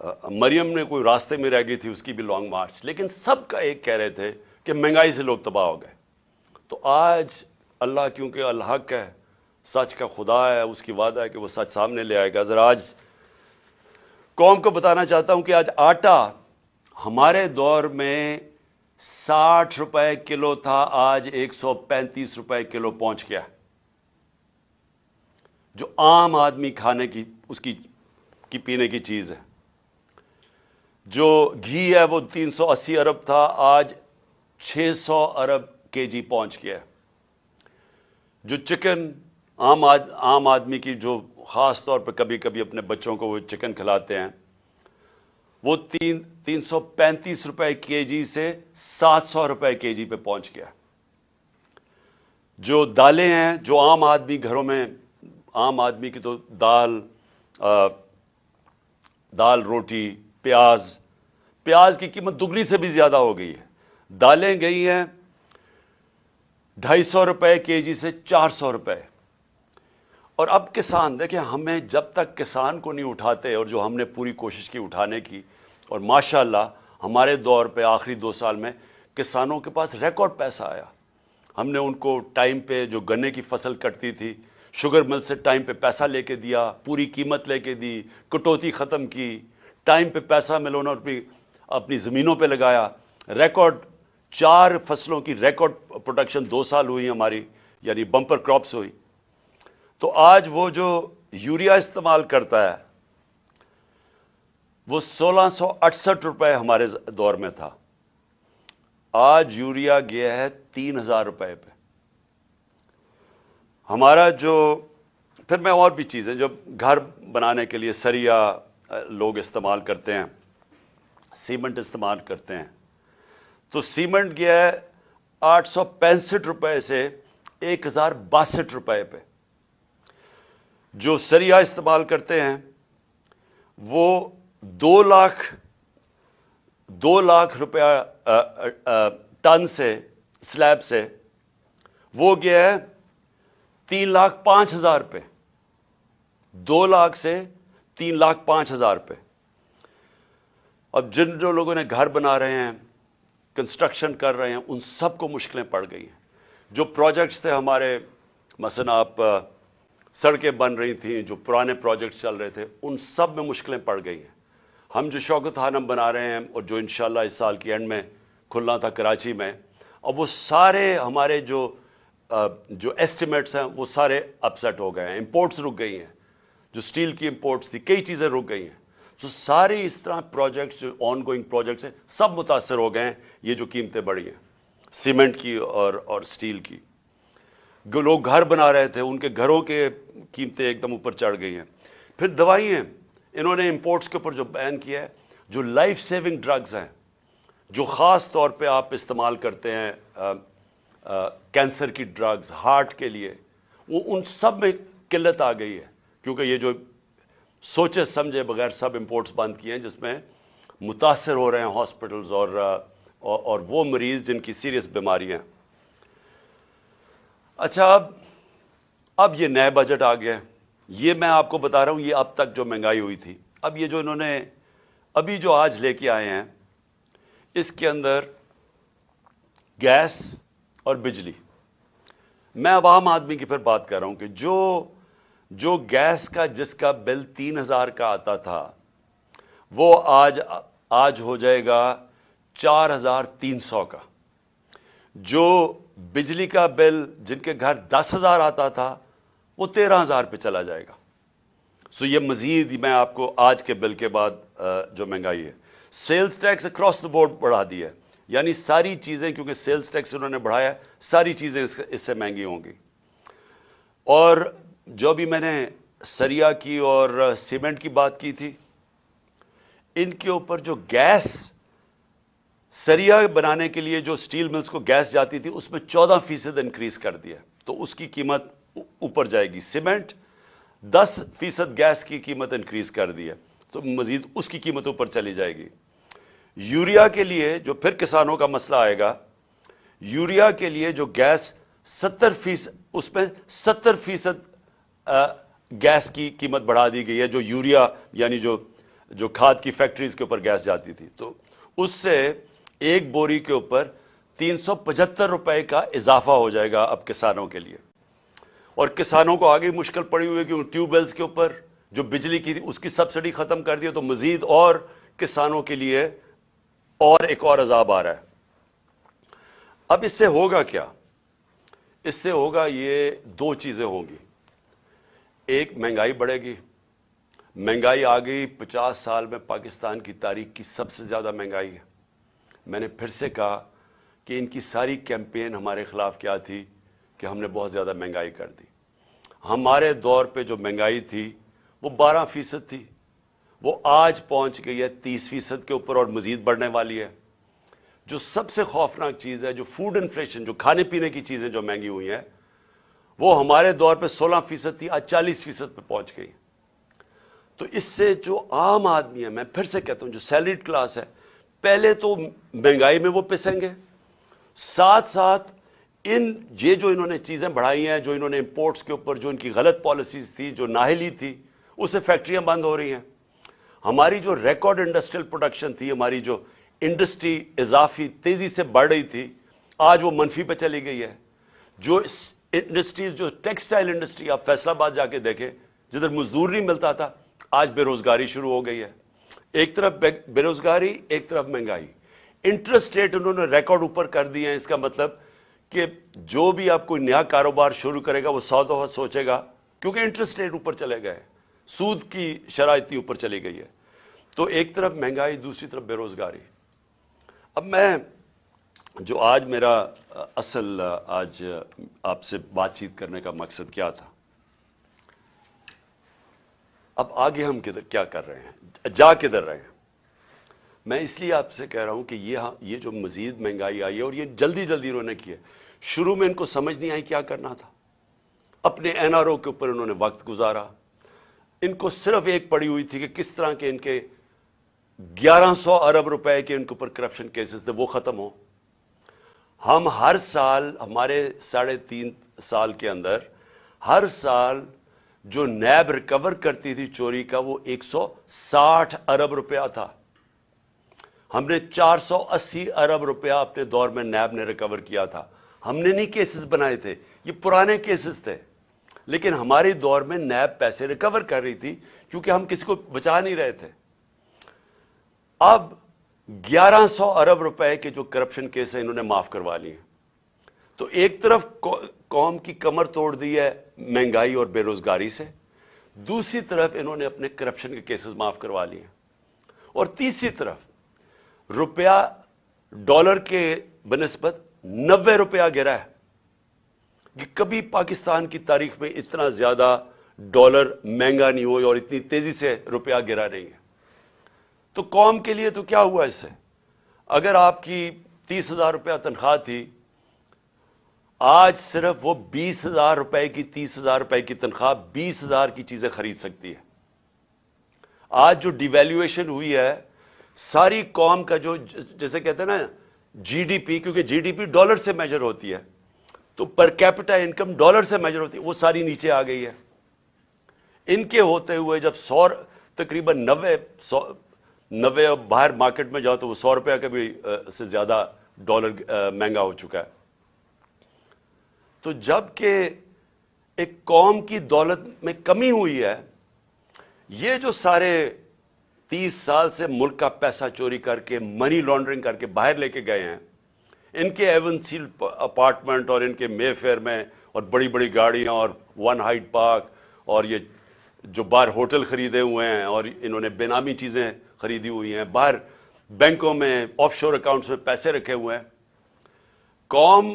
مریم نے کوئی راستے میں رہ گئی تھی، اس کی بھی لانگ مارچ، لیکن سب کا ایک کہہ رہے تھے کہ مہنگائی سے لوگ تباہ ہو گئے. تو آج اللہ کیونکہ الحق ہے، سچ کا خدا ہے، اس کی وعدہ ہے کہ وہ سچ سامنے لے آئے گا. ذرا آج قوم کو بتانا چاہتا ہوں کہ آج آٹا ہمارے دور میں 60 روپے کلو تھا، آج 135 روپے کلو پہنچ گیا. جو عام آدمی کھانے کی اس کی پینے کی چیز ہے. جو گھی ہے وہ 380 ارب تھا، آج 600 ارب کے جی پہنچ گیا. جو چکن عام آدمی کی، جو خاص طور پہ کبھی کبھی اپنے بچوں کو وہ چکن کھلاتے ہیں، وہ 335 روپے کے جی سے 700 روپے کے جی پہ پہنچ گیا. جو دالیں ہیں، جو عام آدمی گھروں میں، عام آدمی کی تو دال روٹی، پیاز کی قیمت دگنی سے بھی زیادہ ہو گئی ہے. دالیں گئی ہیں 250 روپے کے جی سے 400 روپے. اور اب کسان دیکھیں، ہمیں جب تک کسان کو نہیں اٹھاتے، اور جو ہم نے پوری کوشش کی اٹھانے کی، اور ماشاءاللہ ہمارے دور پہ آخری 2 سال میں کسانوں کے پاس ریکارڈ پیسہ آیا. ہم نے ان کو ٹائم پہ جو گنے کی فصل کٹتی تھی، شوگر مل سے ٹائم پہ پیسہ لے کے دیا، پوری قیمت لے کے دی، کٹوتی ختم کی، ٹائم پہ پیسہ ملونا اور اپنی زمینوں پہ لگایا. ریکارڈ 4 فصلوں کی ریکارڈ پروڈکشن 2 سال ہوئی ہماری، یعنی بمپر کراپس ہوئی. تو آج وہ جو یوریا استعمال کرتا ہے وہ 1668 روپے ہمارے دور میں تھا، آج یوریا گیا ہے 3000 روپے پہ. ہمارا پھر میں اور بھی چیزیں جو گھر بنانے کے لیے سریا لوگ استعمال کرتے ہیں، سیمنٹ استعمال کرتے ہیں، تو سیمنٹ گیا ہے 865 روپے سے 1062 روپے پہ. جو سریا استعمال کرتے ہیں وہ 2 لاکھ روپیہ ٹن سے، سلیب سے، وہ گیا ہے 3,05,000 پہ. 2 لاکھ سے 3,05,000 پہ. اب جو لوگوں نے گھر بنا رہے ہیں، کنسٹرکشن کر رہے ہیں، ان سب کو مشکلیں پڑ گئی ہیں. جو پروجیکٹس تھے ہمارے، مثلا آپ سڑکیں بن رہی تھیں، جو پرانے پروجیکٹس چل رہے تھے، ان سب میں مشکلیں پڑ گئی ہیں. ہم جو شوکت خانم بنا رہے ہیں، اور جو انشاءاللہ اس سال کی اینڈ میں کھلنا تھا کراچی میں، اب وہ سارے ہمارے جو ایسٹیمیٹس ہیں وہ سارے اپسیٹ ہو گئے ہیں. امپورٹس رک گئی ہیں، جو سٹیل کی امپورٹس تھی، کئی چیزیں رک گئی ہیں. تو سارے اس طرح پروجیکٹس، جو آن گوئنگ پروجیکٹس ہیں، سب متاثر ہو گئے ہیں. یہ جو قیمتیں بڑھی ہیں سیمنٹ کی اور سٹیل کی. جو لوگ گھر بنا رہے تھے، ان کے گھروں کے قیمتیں ایک دم اوپر چڑھ گئی ہیں. پھر دوائیں، انہوں نے امپورٹس کے اوپر جو بین کیا ہے، جو لائف سیونگ ڈرگز ہیں، جو خاص طور پہ آپ استعمال کرتے ہیں، کینسر کی ڈرگز، ہارٹ کے لیے، وہ ان سب میں قلت آ گئی ہے. کیونکہ یہ جو سوچے سمجھے بغیر سب امپورٹس بند کیے ہیں، جس میں متاثر ہو رہے ہیں ہاسپٹلز اور وہ مریض جن کی سیریس بیماریاں. اچھا، اب یہ نئے بجٹ آ گیا. یہ میں آپ کو بتا رہا ہوں، یہ اب تک جو مہنگائی ہوئی تھی، اب یہ جو انہوں نے ابھی جو آج لے کے آئے ہیں، اس کے اندر گیس اور بجلی. میں عوام آدمی کی پھر بات کر رہا ہوں کہ جو گیس کا جس کا بل 3,000 کا آتا تھا، وہ آج ہو جائے گا 4,300 کا. جو بجلی کا بل جن کے گھر 10,000 آتا تھا، وہ 13,000 پہ چلا جائے گا. سو یہ مزید میں آپ کو آج کے بل کے بعد جو مہنگائی ہے، sales tax across the board بڑھا دیا ہے. یعنی ساری چیزیں، کیونکہ سیلز ٹیکس انہوں نے بڑھایا، ساری چیزیں اس سے مہنگی ہوں گی. اور جو بھی میں نے سریا کی اور سیمنٹ کی بات کی تھی، ان کے اوپر جو گیس، سریا بنانے کے لیے جو سٹیل ملز کو گیس جاتی تھی، اس میں 14% انکریز کر دیا، تو اس کی قیمت اوپر جائے گی. سیمنٹ 10% گیس کی قیمت انکریز کر دی ہے، تو مزید اس کی قیمت اوپر چلی جائے گی. یوریا کے لیے جو پھر کسانوں کا مسئلہ آئے گا، یوریا کے لیے جو گیس 70%، اس میں 70% گیس کی قیمت بڑھا دی گئی ہے. جو یوریا یعنی جو جو کھاد کی فیکٹریز کے اوپر گیس جاتی تھی، تو اس سے ایک بوری کے اوپر 375 روپے کا اضافہ ہو جائے گا اب کسانوں کے لیے. اور کسانوں کو آگے مشکل پڑی ہوئی ہے کہ ٹیوب ویلز کے اوپر جو بجلی کی تھی اس کی سبسڈی ختم کر دی، تو مزید اور کسانوں کے لیے اور ایک اور عذاب آ رہا ہے. اب اس سے ہوگا کیا؟ اس سے ہوگا یہ دو چیزیں ہوں گی. ایک، مہنگائی بڑھے گی. مہنگائی آ گئی 50 سال میں پاکستان کی تاریخ کی سب سے زیادہ مہنگائی ہے. میں نے پھر سے کہا کہ ان کی ساری کیمپین ہمارے خلاف کیا تھی کہ ہم نے بہت زیادہ مہنگائی کر دی. ہمارے دور پہ جو مہنگائی تھی وہ 12% تھی، وہ آج پہنچ گئی ہے 30% کے اوپر اور مزید بڑھنے والی ہے. جو سب سے خوفناک چیز ہے، جو فوڈ انفلیشن، جو کھانے پینے کی چیزیں جو مہنگی ہوئی ہیں، وہ ہمارے دور پہ 16% تھی، آج 40% پہ پہنچ گئی. تو اس سے جو عام آدمی ہے، میں پھر سے کہتا ہوں جو سیلریڈ کلاس ہے، پہلے تو مہنگائی میں وہ پسیں گے، ساتھ ساتھ یہ جو انہوں نے چیزیں بڑھائی ہیں، جو انہوں نے امپورٹس کے اوپر جو ان کی غلط پالیسیز تھی، جو نااہلی تھی، اسے فیکٹریاں بند ہو رہی ہیں. ہماری جو ریکارڈ انڈسٹریل پروڈکشن تھی، ہماری جو انڈسٹری اضافی تیزی سے بڑھ رہی تھی، آج وہ منفی پہ چلی گئی ہے. جو انڈسٹریز، جو ٹیکسٹائل انڈسٹری، آپ فیصل آباد جا کے دیکھیں، جدھر مزدور نہیں ملتا تھا، آج بے روزگاری شروع ہو گئی ہے. ایک طرف بے روزگاری، ایک طرف مہنگائی. انٹرسٹ ریٹ انہوں نے ریکارڈ اوپر کر دیے ہیں. اس کا مطلب کہ جو بھی آپ کوئی نیا کاروبار شروع کرے گا وہ 100 دفعہ سوچے گا، کیونکہ انٹرسٹ ریٹ اوپر چلے گئے، سود کی شرح اتنی اوپر چلی گئی ہے. تو ایک طرف مہنگائی، دوسری طرف بے روزگاری. اب میں جو آج میرا اصل آج آپ سے بات چیت کرنے کا مقصد کیا تھا، اب آگے ہم کیا کر رہے ہیں، جا کدھر رہے ہیں. میں اس لیے آپ سے کہہ رہا ہوں کہ یہ جو مزید مہنگائی آئی ہے، اور یہ جلدی جلدی انہوں نے کی ہے. شروع میں ان کو سمجھ نہیں آئی کیا کرنا تھا. اپنے این آر او کے اوپر انہوں نے وقت گزارا. ان کو صرف ایک پڑی ہوئی تھی کہ کس طرح کے ان کے 1100 ارب روپے کے ان کے اوپر کرپشن کیسز تھے وہ ختم ہو. ہم ہر سال، ہمارے 3.5 سال کے اندر، ہر سال جو نیب ریکور کرتی تھی چوری کا، وہ 160 ارب روپیہ تھا. ہم نے 480 ارب روپیہ اپنے دور میں نیب نے ریکور کیا تھا. ہم نے نہیں کیسز بنائے تھے، یہ پرانے کیسز تھے، لیکن ہمارے دور میں نیب پیسے ریکور کر رہی تھی کیونکہ ہم کسی کو بچا نہیں رہے تھے. اب 1100 ارب روپے کے جو کرپشن کیس ہیں انہوں نے معاف کروا لیے. تو ایک طرف قوم کی کمر توڑ دی ہے مہنگائی اور بے روزگاری سے، دوسری طرف انہوں نے اپنے کرپشن کے کیسز معاف کروا لیے، اور تیسری طرف روپیہ ڈالر کے بنسبت 90 روپیہ گرا ہے. کہ کبھی پاکستان کی تاریخ میں اتنا زیادہ ڈالر مہنگا نہیں ہوئی اور اتنی تیزی سے روپیہ گرا نہیں ہے. تو قوم کے لیے تو کیا ہوا اس سے؟ اگر آپ کی 30,000 روپیہ تنخواہ تھی، آج صرف وہ 20,000 روپے کی 30,000 روپے کی تنخواہ 20,000 کی چیزیں خرید سکتی ہے. آج جو ڈی ویلیویشن ہوئی ہے، ساری قوم کا جو جیسے کہتے ہیں نا جی ڈی پی، کیونکہ جی ڈی پی ڈالر سے میجر ہوتی ہے، تو پر کیپٹا انکم ڈالر سے میجر ہوتی ہے، وہ ساری نیچے آ گئی ہے. ان کے ہوتے ہوئے جب تقریباً 90 باہر مارکیٹ میں جاؤ تو وہ 100 روپیہ کا بھی سے زیادہ ڈالر مہنگا ہو چکا ہے. تو جب کہ ایک قوم کی دولت میں کمی ہوئی ہے، یہ جو سارے 30 سال سے ملک کا پیسہ چوری کر کے، منی لانڈرنگ کر کے باہر لے کے گئے ہیں، ان کے ایونسیل اپارٹمنٹ اور ان کے مے فیئر میں، اور بڑی بڑی گاڑیاں اور ون ہائٹ پارک، اور یہ جو باہر ہوٹل خریدے ہوئے ہیں، اور انہوں نے بے نامی چیزیں خریدی ہوئی ہیں، باہر بینکوں میں آف شور اکاؤنٹس میں پیسے رکھے ہوئے ہیں. قوم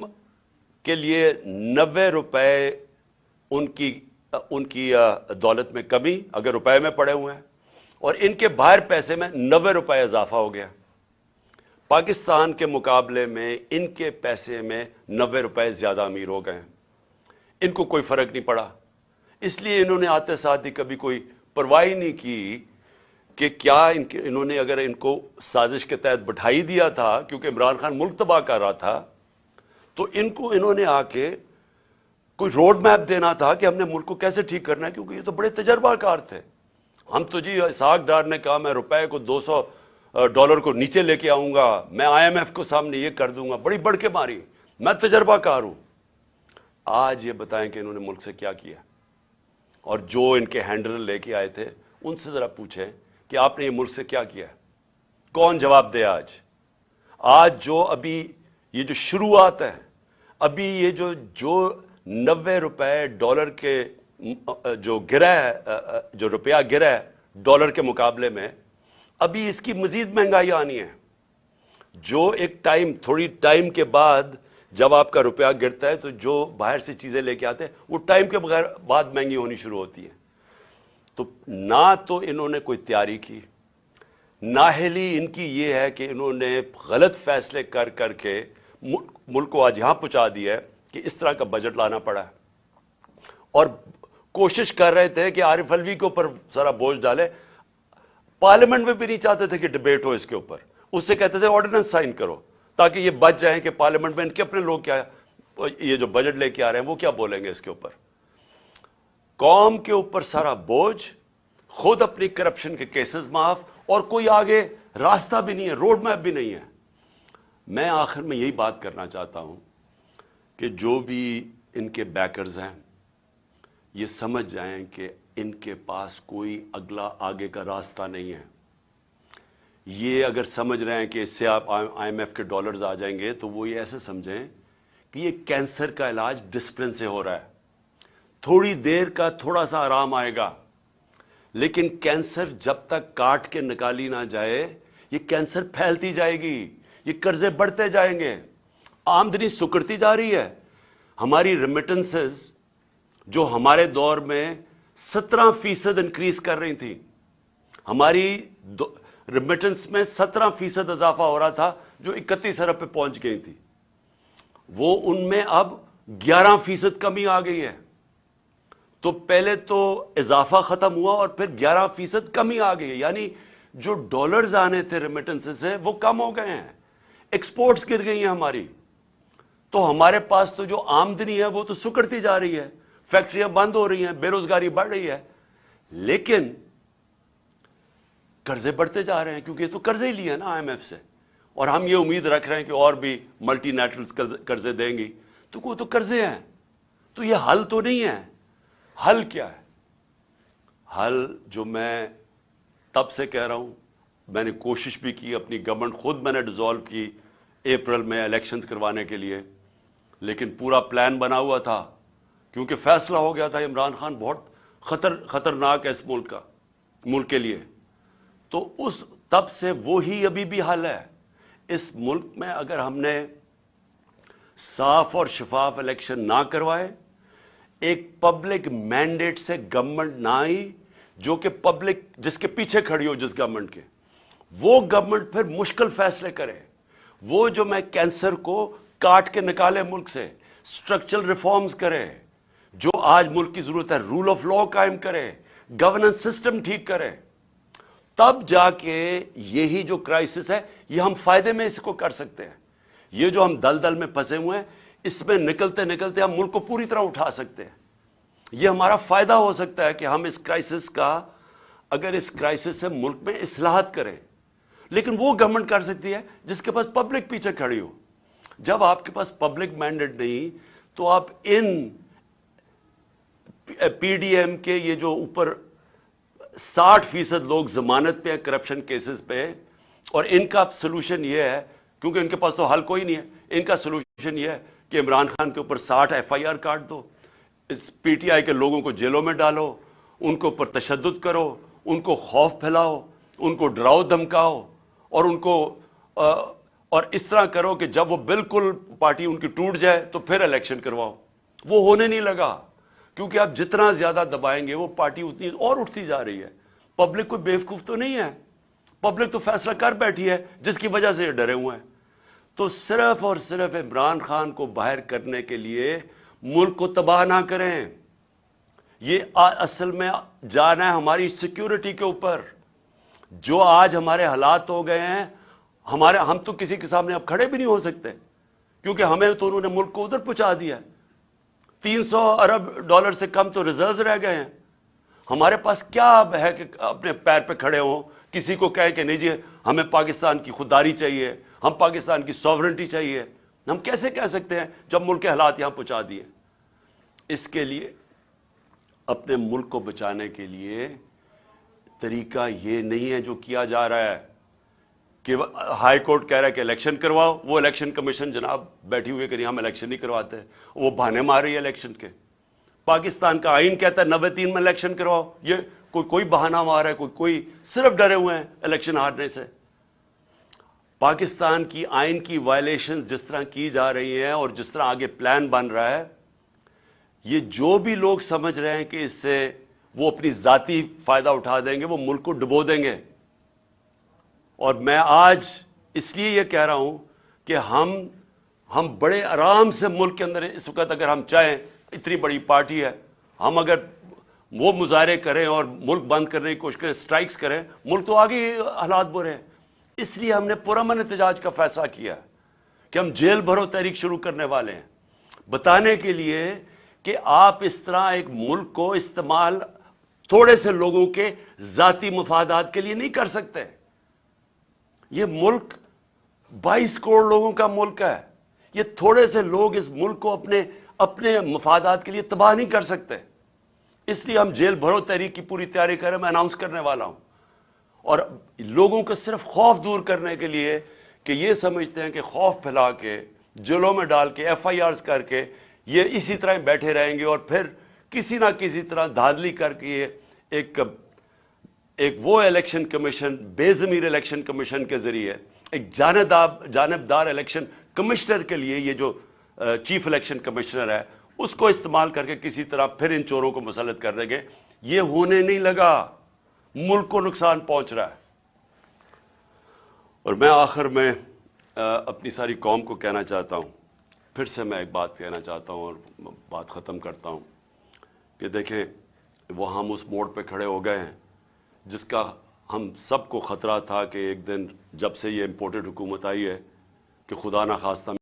کے لیے 90 روپے ان کی دولت میں کمی اگر روپے میں پڑے ہوئے ہیں، اور ان کے باہر پیسے میں 90 روپے اضافہ ہو گیا. پاکستان کے مقابلے میں ان کے پیسے میں 90 روپے زیادہ امیر ہو گئے ہیں. ان کو کوئی فرق نہیں پڑا، اس لیے انہوں نے آتے ساتھ ہی کبھی کوئی پرواہ نہیں کی کہ کیا انہوں نے اگر ان کو سازش کے تحت بٹھائی دیا تھا، کیونکہ عمران خان ملک تباہ کر رہا تھا، تو انہوں نے آ کے کوئی روڈ میپ دینا تھا کہ ہم نے ملک کو کیسے ٹھیک کرنا ہے، کیونکہ یہ تو بڑے تجربہ کار تھے. ہم تو جی اسحاق ڈار نے کہا میں روپے کو $200 کو نیچے لے کے آؤں گا، میں IMF کو سامنے یہ کر دوں گا، بڑی بڑھ کے ماری، میں تجربہ کار ہوں۔ آج یہ بتائیں کہ انہوں نے ملک سے کیا کیا، اور جو ان کے ہینڈلر لے کے آئے تھے ان سے ذرا پوچھیں کہ آپ نے یہ ملک سے کیا کیا، کون جواب دے؟ آج جو ابھی یہ جو شروعات ہے، ابھی یہ جو $90 کے جو گرا ہے، جو روپیہ گرا ہے ڈالر کے مقابلے میں، ابھی اس کی مزید مہنگائی آنی ہے۔ جو ایک تھوڑی ٹائم کے بعد جب آپ کا روپیہ گرتا ہے تو جو باہر سے چیزیں لے کے آتے ہیں وہ ٹائم کے بعد مہنگی ہونی شروع ہوتی ہے۔ تو نہ تو انہوں نے کوئی تیاری کی، نااہلی ان کی یہ ہے کہ انہوں نے غلط فیصلے کر کے ملک کو آج یہاں پہنچا دیا ہے کہ اس طرح کا بجٹ لانا پڑا ہے، اور کوشش کر رہے تھے کہ عارف علوی کے اوپر سارا بوجھ ڈالے۔ پارلیمنٹ میں بھی نہیں چاہتے تھے کہ ڈبیٹ ہو اس کے اوپر، اس سے کہتے تھے آرڈیننس سائن کرو تاکہ یہ بچ جائیں کہ پارلیمنٹ میں ان کے اپنے لوگ کیا یہ جو بجٹ لے کے آ رہے ہیں وہ کیا بولیں گے اس کے اوپر۔ قوم کے اوپر سارا بوجھ، خود اپنی کرپشن کے کیسز معاف، اور کوئی آگے راستہ بھی نہیں ہے، روڈ میپ بھی نہیں ہے۔ میں آخر میں یہی بات کرنا چاہتا ہوں کہ جو بھی ان کے بیکرز ہیں یہ سمجھ جائیں کہ ان کے پاس کوئی اگلا آگے کا راستہ نہیں ہے۔ یہ اگر سمجھ رہے ہیں کہ اس سے آپ IMF کے ڈالرز آ جائیں گے تو وہ یہ ایسے سمجھیں کہ یہ کینسر کا علاج ڈسپلن سے ہو رہا ہے، تھوڑی دیر کا تھوڑا سا آرام آئے گا، لیکن کینسر جب تک کاٹ کے نکالی نہ جائے یہ کینسر پھیلتی جائے گی، یہ قرضے بڑھتے جائیں گے، آمدنی سکڑتی جا رہی ہے۔ ہماری ریمیٹنسز جو ہمارے دور میں 17% انکریز کر رہی تھیں، ہماری ریمیٹنس میں 17% اضافہ ہو رہا تھا جو 31 ارب پہ پہنچ گئی تھی، وہ ان میں اب 11% کمی آ گئی ہے۔ تو پہلے تو اضافہ ختم ہوا اور پھر 11% کمی آ گئی ہے، یعنی جو ڈالرز آنے تھے ریمیٹنس سے وہ کم ہو گئے ہیں، ایکسپورٹس گر گئی ہیں ہماری۔ تو ہمارے پاس تو جو آمدنی ہے وہ تو سکڑتی جا رہی ہے، فیکٹریاں بند ہو رہی ہیں، بے روزگاری بڑھ رہی ہے، لیکن قرضے بڑھتے جا رہے ہیں کیونکہ یہ تو قرضے ہی لیے نا IMF سے، اور ہم یہ امید رکھ رہے ہیں کہ اور بھی ملٹی نیشنلز قرضے دیں گی، تو وہ تو قرضے ہیں۔ تو یہ حل تو نہیں ہے۔ حل کیا ہے؟ حل جو میں تب سے کہہ رہا ہوں، میں نے کوشش بھی کی، اپنی گورنمنٹ خود میں نے ڈیزالو کی اپریل میں الیکشنز کروانے کے لیے، لیکن پورا پلان بنا ہوا تھا کیونکہ فیصلہ ہو گیا تھا عمران خان بہت خطرناک ہے اس ملک کے لیے۔ تو تب سے وہی ابھی بھی حل ہے۔ اس ملک میں اگر ہم نے صاف اور شفاف الیکشن نہ کروائے، ایک پبلک مینڈیٹ سے گورنمنٹ نہ آئی جو کہ پبلک جس کے پیچھے کھڑی ہو جس گورنمنٹ کے، وہ گورنمنٹ پھر مشکل فیصلے کرے، وہ جو میں کینسر کو کاٹ کے نکالے ملک سے، سٹرکچرل ریفارمز کرے، جو آج ملک کی ضرورت ہے، رول آف لا قائم کرے، گورننس سسٹم ٹھیک کرے، تب جا کے یہی جو کرائسس ہے یہ ہم فائدے میں اس کو کر سکتے ہیں۔ یہ جو ہم دلدل میں پھنسے ہوئے ہیں اس میں نکلتے نکلتے ہم ملک کو پوری طرح اٹھا سکتے ہیں۔ یہ ہمارا فائدہ ہو سکتا ہے کہ ہم اس کرائسس کا، اگر اس کرائسس سے ملک میں اصلاحات کریں، لیکن وہ گورنمنٹ کر سکتی ہے جس کے پاس پبلک پیچھے کھڑی ہو۔ جب آپ کے پاس پبلک مینڈیٹ نہیں تو آپ ان PDM کے یہ جو اوپر 60% لوگ ضمانت پہ ہیں کرپشن کیسز پہ، اور ان کا سلوشن یہ ہے، کیونکہ ان کے پاس تو حل کوئی نہیں ہے، ان کا سلوشن یہ ہے کہ عمران خان کے اوپر 60 FIR کاٹ دو، اس PTI کے لوگوں کو جیلوں میں ڈالو، ان کے اوپر تشدد کرو، ان کو خوف پھیلاؤ، ان کو ڈراؤ دھمکاؤ، اور ان کو اور اس طرح کرو کہ جب وہ بالکل پارٹی ان کی ٹوٹ جائے تو پھر الیکشن کرواؤ۔ وہ ہونے نہیں لگا، کیونکہ آپ جتنا زیادہ دبائیں گے وہ پارٹی اتنی اور اٹھتی جا رہی ہے۔ پبلک کوئی بیوقوف تو نہیں ہے، پبلک تو فیصلہ کر بیٹھی ہے جس کی وجہ سے یہ ڈرے ہوئے ہیں۔ تو صرف اور صرف عمران خان کو باہر کرنے کے لیے ملک کو تباہ نہ کریں، یہ اصل میں جانا ہے ہماری سیکیورٹی کے اوپر۔ جو آج ہمارے حالات ہو گئے ہیں، ہم تو کسی کے سامنے اب کھڑے بھی نہیں ہو سکتے، کیونکہ ہمیں تو انہوں نے ملک کو ادھر پہنچا دیا ہے۔ $300 ارب سے کم تو ریزروز رہ گئے ہیں، ہمارے پاس کیا اب ہے کہ اپنے پیر پہ کھڑے ہوں، کسی کو کہیں کہ نہیں جی ہمیں پاکستان کی خودداری چاہیے، ہم پاکستان کی سوورنٹی چاہیے؟ ہم کیسے کہہ سکتے ہیں جب ملک کے حالات یہاں پہنچا دیے؟ اس کے لیے اپنے ملک کو بچانے کے لیے طریقہ یہ نہیں ہے جو کیا جا رہا ہے کہ ہائی کورٹ کہہ رہا ہے کہ الیکشن کرواؤ، وہ الیکشن کمیشن جناب بیٹھی ہوئی کہ نہیں ہم الیکشن نہیں کرواتے، وہ بہانے مار رہی ہے الیکشن کے۔ پاکستان کا آئین کہتا ہے 93 میں الیکشن کرواؤ، یہ کوئی بہانہ مار رہا ہے، کوئی صرف ڈرے ہوئے ہیں الیکشن ہارنے سے۔ پاکستان کی آئین کی وائلیشن جس طرح کی جا رہی ہیں اور جس طرح آگے پلان بن رہا ہے، یہ جو بھی لوگ سمجھ رہے ہیں کہ اس سے وہ اپنی ذاتی فائدہ اٹھا دیں گے، وہ ملک کو ڈبو دیں گے۔ اور میں آج اس لیے یہ کہہ رہا ہوں کہ ہم بڑے آرام سے ملک کے اندر اس وقت اگر ہم چاہیں، اتنی بڑی پارٹی ہے، ہم اگر وہ مظاہرے کریں اور ملک بند کرنے کی کوشش کریں، سٹرائکس کریں، ملک تو آگے حالات برے ہیں۔ اس لیے ہم نے پرامن احتجاج کا فیصلہ کیا کہ ہم جیل بھرو تحریک شروع کرنے والے ہیں، بتانے کے لیے کہ آپ اس طرح ایک ملک کو استعمال تھوڑے سے لوگوں کے ذاتی مفادات کے لیے نہیں کر سکتے۔ یہ ملک 22 کروڑ لوگوں کا ملک ہے، یہ تھوڑے سے لوگ اس ملک کو اپنے مفادات کے لیے تباہ نہیں کر سکتے۔ اس لیے ہم جیل بھرو تحریک کی پوری تیاری کر رہے ہیں، میں اناؤنس کرنے والا ہوں۔ اور لوگوں کو صرف خوف دور کرنے کے لیے کہ یہ سمجھتے ہیں کہ خوف پھیلا کے، جیلوں میں ڈال کے، ایف آئی آرز کر کے یہ اسی طرح بیٹھے رہیں گے، اور پھر کسی نہ کسی طرح دھاندلی کر کے ایک وہ الیکشن کمیشن، بے ضمیر الیکشن کمیشن کے ذریعے ایک جانبدار الیکشن کمشنر کے لیے، یہ جو چیف الیکشن کمشنر ہے، اس کو استعمال کر کے کسی طرح پھر ان چوروں کو مسلط کر دیں گے۔ یہ ہونے نہیں لگا، ملک کو نقصان پہنچ رہا ہے۔ اور میں آخر میں اپنی ساری قوم کو کہنا چاہتا ہوں، پھر سے میں ایک بات کہنا چاہتا ہوں اور بات ختم کرتا ہوں کہ دیکھیں، وہ ہم اس موڑ پہ کھڑے ہو گئے ہیں جس کا ہم سب کو خطرہ تھا کہ ایک دن جب سے یہ امپورٹڈ حکومت آئی ہے کہ خدا نہ خواستہ